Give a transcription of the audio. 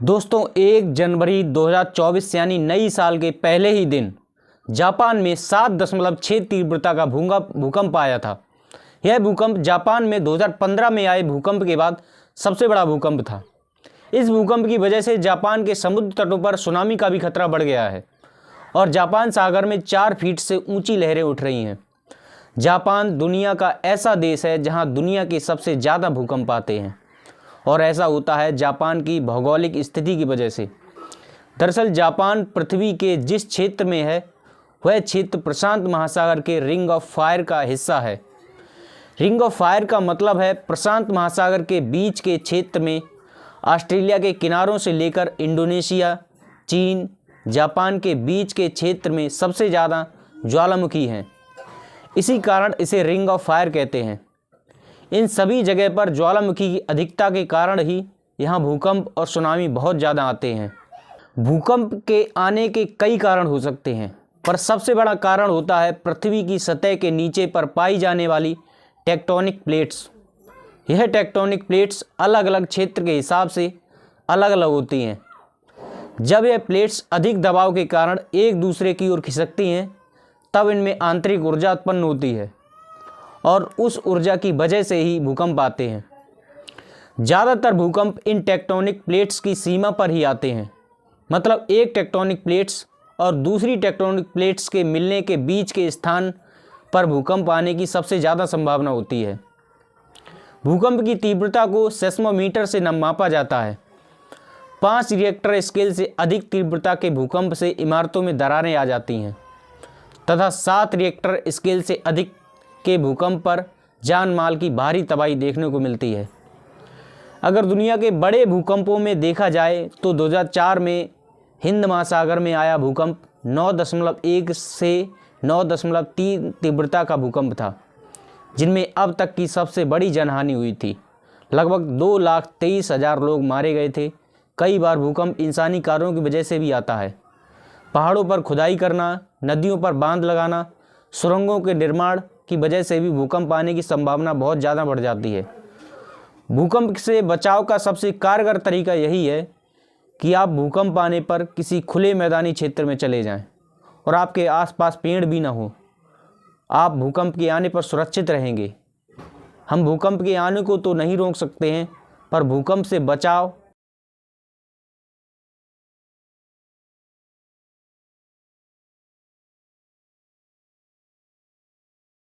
दोस्तों 1 जनवरी 2024 यानी नई साल के पहले ही दिन जापान में 7.6 तीव्रता का भूकंप आया था। यह भूकंप जापान में 2015 में आए भूकंप के बाद सबसे बड़ा भूकंप था। इस भूकंप की वजह से जापान के समुद्र तटों पर सुनामी का भी खतरा बढ़ गया है और जापान सागर में 4 फीट से ऊंची लहरें उठ रही हैं। जापान दुनिया का ऐसा देश है जहां दुनिया के सबसे ज़्यादा भूकंप आते हैं और ऐसा होता है जापान की भौगोलिक स्थिति की वजह से। दरअसल जापान पृथ्वी के जिस क्षेत्र में है वह क्षेत्र प्रशांत महासागर के रिंग ऑफ फायर का हिस्सा है। रिंग ऑफ फायर का मतलब है प्रशांत महासागर के बीच के क्षेत्र में ऑस्ट्रेलिया के किनारों से लेकर इंडोनेशिया, चीन, जापान के बीच के क्षेत्र में सबसे ज़्यादा ज्वालामुखी हैं। इसी कारण इसे रिंग ऑफ फायर कहते हैं। इन सभी जगह पर ज्वालामुखी की अधिकता के कारण ही यहाँ भूकंप और सुनामी बहुत ज़्यादा आते हैं। भूकंप के आने के कई कारण हो सकते हैं, पर सबसे बड़ा कारण होता है पृथ्वी की सतह के नीचे पर पाई जाने वाली टेक्टोनिक प्लेट्स। यह टेक्टोनिक प्लेट्स अलग अलग क्षेत्र के हिसाब से अलग अलग होती हैं। जब यह प्लेट्स अधिक दबाव के कारण एक दूसरे की ओर खिसकती हैं तब इनमें आंतरिक ऊर्जा उत्पन्न होती है और उस ऊर्जा की वजह से ही भूकंप आते हैं। ज़्यादातर भूकंप इन टेक्टोनिक प्लेट्स की सीमा पर ही आते हैं, मतलब एक टेक्टोनिक प्लेट्स और दूसरी टेक्टोनिक प्लेट्स के मिलने के बीच के स्थान पर भूकंप आने की सबसे ज़्यादा संभावना होती है। भूकंप की तीव्रता को सेस्मोमीटर से मापा जाता है। 5 रिएक्टर स्केल से अधिक तीव्रता के भूकंप से इमारतों में दरारें आ जाती हैं तथा 7 रिएक्टर स्केल से अधिक के भूकंप पर जान माल की भारी तबाही देखने को मिलती है। अगर दुनिया के बड़े भूकंपों में देखा जाए तो 2004 में हिंद महासागर में आया भूकंप 9.1 से 9.3 तीव्रता का भूकंप था, जिनमें अब तक की सबसे बड़ी जनहानि हुई थी। लगभग 2,23,000 लोग मारे गए थे। कई बार भूकंप इंसानी कार्यों की वजह से भी आता है। पहाड़ों पर खुदाई करना, नदियों पर बांध लगाना, सुरंगों के निर्माण की वजह से भी भूकंप आने की संभावना बहुत ज़्यादा बढ़ जाती है। भूकंप से बचाव का सबसे कारगर तरीका यही है कि आप भूकंप आने पर किसी खुले मैदानी क्षेत्र में चले जाएं और आपके आसपास पेड़ भी ना हो। आप भूकंप के आने पर सुरक्षित रहेंगे। हम भूकंप के आने को तो नहीं रोक सकते हैं, पर भूकंप से बचाव